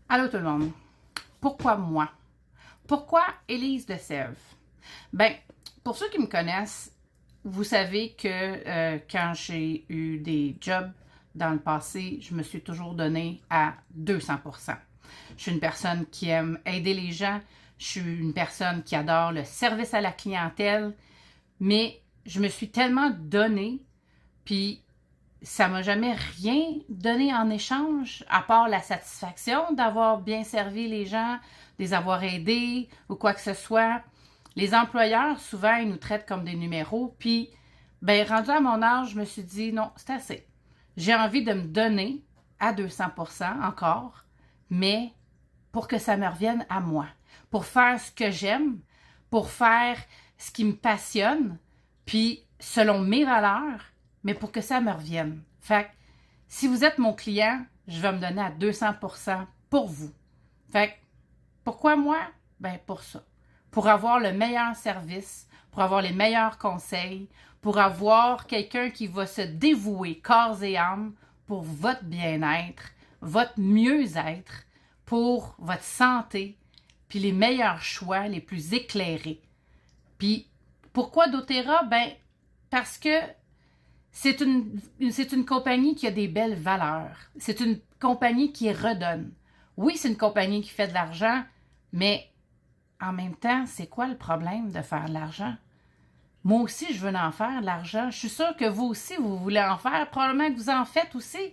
Allô tout le monde. Pourquoi moi? Pourquoi Élise de Sèvres? Ben, pour ceux qui me connaissent, vous savez que quand j'ai eu des jobs dans le passé, je me suis toujours donnée à 200%. Je suis une personne qui aime aider les gens. Je suis une personne qui adore le service à la clientèle. Mais je me suis tellement donnée, puis ça m'a jamais rien donné en échange, à part la satisfaction d'avoir bien servi les gens, de les avoir aidés ou quoi que ce soit. Les employeurs, souvent, ils nous traitent comme des numéros. Puis, ben, rendu à mon âge, je me suis dit, non, c'est assez. J'ai envie de me donner à 200% encore, mais pour que ça me revienne à moi. Pour faire ce que j'aime, pour faire ce qui me passionne, puis selon mes valeurs, mais pour que ça me revienne. Fait que, si vous êtes mon client, je vais me donner à 200% pour vous. Fait que, pourquoi moi? Ben, pour ça. Pour avoir le meilleur service, pour avoir les meilleurs conseils, pour avoir quelqu'un qui va se dévouer corps et âme pour votre bien-être, votre mieux-être, pour votre santé, puis les meilleurs choix, les plus éclairés. Puis, pourquoi doTERRA? Ben, parce que c'est une compagnie qui a des belles valeurs. C'est une compagnie qui redonne. Oui, c'est une compagnie qui fait de l'argent, mais en même temps, c'est quoi le problème de faire de l'argent? Moi aussi, je veux en faire de l'argent. Je suis sûre que vous aussi, vous voulez en faire. Probablement que vous en faites aussi.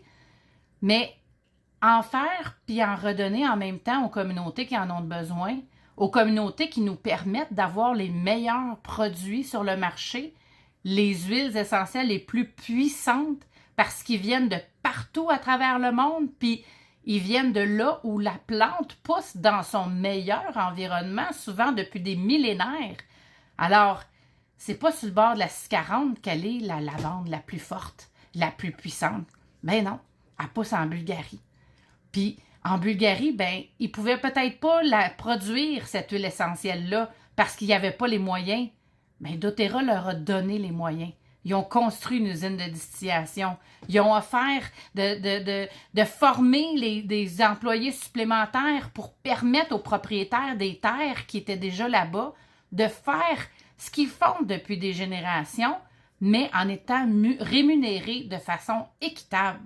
Mais en faire puis en redonner en même temps aux communautés qui en ont besoin, aux communautés qui nous permettent d'avoir les meilleurs produits sur le marché, les huiles essentielles les plus puissantes parce qu'ils viennent de partout à travers le monde, puis ils viennent de là où la plante pousse dans son meilleur environnement, souvent depuis des millénaires. Alors, c'est pas sur le bord de la 640 qu'elle est la lavande la plus forte, la plus puissante. Ben non, elle pousse en Bulgarie. Puis en Bulgarie, ben, ils pouvaient peut-être pas la produire, cette huile essentielle-là, parce qu'il n'y avait pas les moyens. Mais doTERRA leur a donné les moyens. Ils ont construit une usine de distillation. Ils ont offert de former des employés supplémentaires pour permettre aux propriétaires des terres qui étaient déjà là-bas de faire ce qu'ils font depuis des générations, mais en étant rémunérés de façon équitable.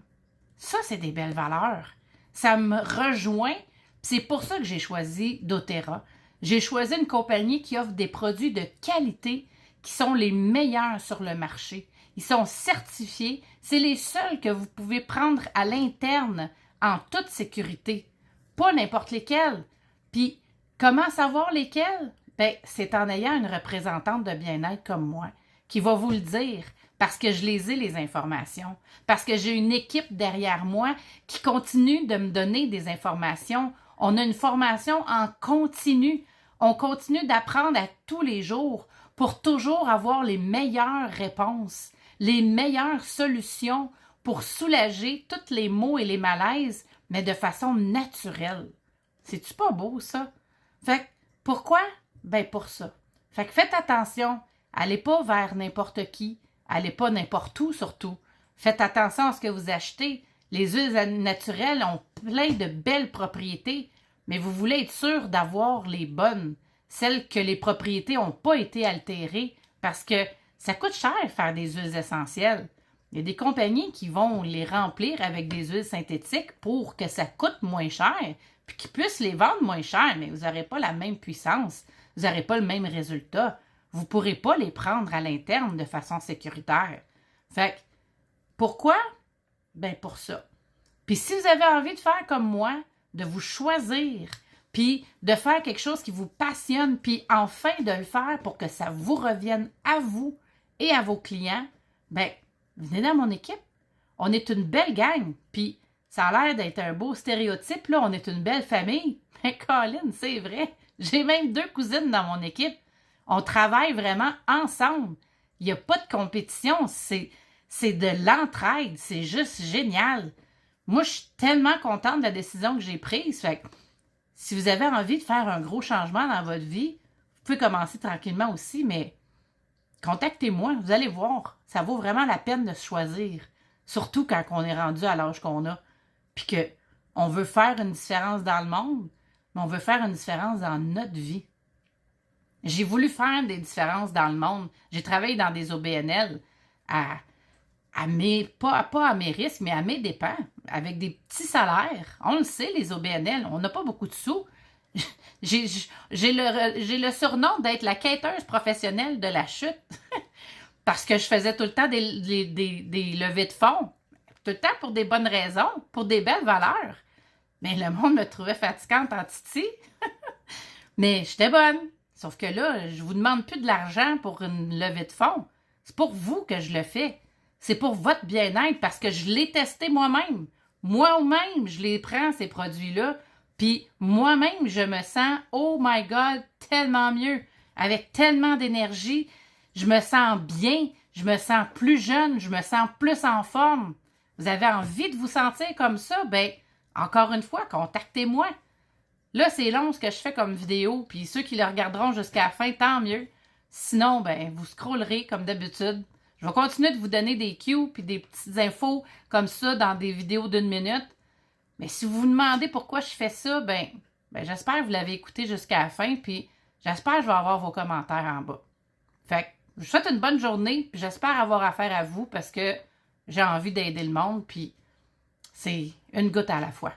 Ça, c'est des belles valeurs. Ça me rejoint. C'est pour ça que j'ai choisi doTERRA. J'ai choisi une compagnie qui offre des produits de qualité qui sont les meilleurs sur le marché. Ils sont certifiés. C'est les seuls que vous pouvez prendre à l'interne en toute sécurité. Pas n'importe lesquels. Puis, comment savoir lesquels? Ben, c'est en ayant une représentante de bien-être comme moi qui va vous le dire parce que je les ai, les informations, parce que j'ai une équipe derrière moi qui continue de me donner des informations. On a une formation en continu. On continue d'apprendre à tous les jours pour toujours avoir les meilleures réponses, les meilleures solutions pour soulager tous les maux et les malaises, mais de façon naturelle. C'est-tu pas beau, ça? Fait que, pourquoi? Ben, pour ça. Fait que faites attention. Allez pas vers n'importe qui. Allez pas n'importe où, surtout. Faites attention à ce que vous achetez. Les huiles naturelles ont plein de belles propriétés, mais vous voulez être sûr d'avoir les bonnes, celles que les propriétés n'ont pas été altérées, parce que ça coûte cher faire des huiles essentielles. Il y a des compagnies qui vont les remplir avec des huiles synthétiques pour que ça coûte moins cher, puis qu'ils puissent les vendre moins cher, mais vous n'aurez pas la même puissance, vous n'aurez pas le même résultat. Vous ne pourrez pas les prendre à l'interne de façon sécuritaire. Fait que, pourquoi? Ben pour ça. Puis si vous avez envie de faire comme moi, de vous choisir, puis de faire quelque chose qui vous passionne, puis enfin de le faire pour que ça vous revienne à vous et à vos clients, ben venez dans mon équipe. On est une belle gang, puis ça a l'air d'être un beau stéréotype, là, on est une belle famille. Mais Colin, c'est vrai. J'ai même 2 cousines dans mon équipe. On travaille vraiment ensemble. Il n'y a pas de compétition, c'est de l'entraide, c'est juste génial. Moi, je suis tellement contente de la décision que j'ai prise. Fait que, si vous avez envie de faire un gros changement dans votre vie, vous pouvez commencer tranquillement aussi, mais contactez-moi, vous allez voir. Ça vaut vraiment la peine de se choisir. Surtout quand on est rendu à l'âge qu'on a. Puis que On veut faire une différence dans le monde, mais on veut faire une différence dans notre vie. J'ai voulu faire des différences dans le monde. J'ai travaillé dans des OBNL à pas à mes risques, mais à mes dépens, avec des petits salaires. On le sait, les OBNL, on n'a pas beaucoup de sous. J'ai le surnom d'être la quêteuse professionnelle de la chute parce que je faisais tout le temps des levées de fonds. Tout le temps pour des bonnes raisons, pour des belles valeurs. Mais le monde me trouvait fatigante en titi. Mais j'étais bonne. Sauf que là, je vous demande plus de l'argent pour une levée de fonds. C'est pour vous que je le fais. C'est pour votre bien-être parce que je l'ai testé moi-même. Moi-même, je les prends, ces produits-là. Puis moi-même, je me sens, oh my God, tellement mieux. Avec tellement d'énergie, je me sens bien, je me sens plus jeune, je me sens plus en forme. Vous avez envie de vous sentir comme ça? Ben, encore une fois, contactez-moi. Là, c'est long ce que je fais comme vidéo, puis ceux qui le regarderont jusqu'à la fin, tant mieux. Sinon, ben, vous scrollerez comme d'habitude. Je vais continuer de vous donner des cues puis des petites infos comme ça dans des vidéos d'1 minute. Mais si vous vous demandez pourquoi je fais ça, ben j'espère que vous l'avez écouté jusqu'à la fin, puis j'espère que je vais avoir vos commentaires en bas. Fait que je vous souhaite une bonne journée, puis j'espère avoir affaire à vous parce que j'ai envie d'aider le monde, puis c'est une goutte à la fois.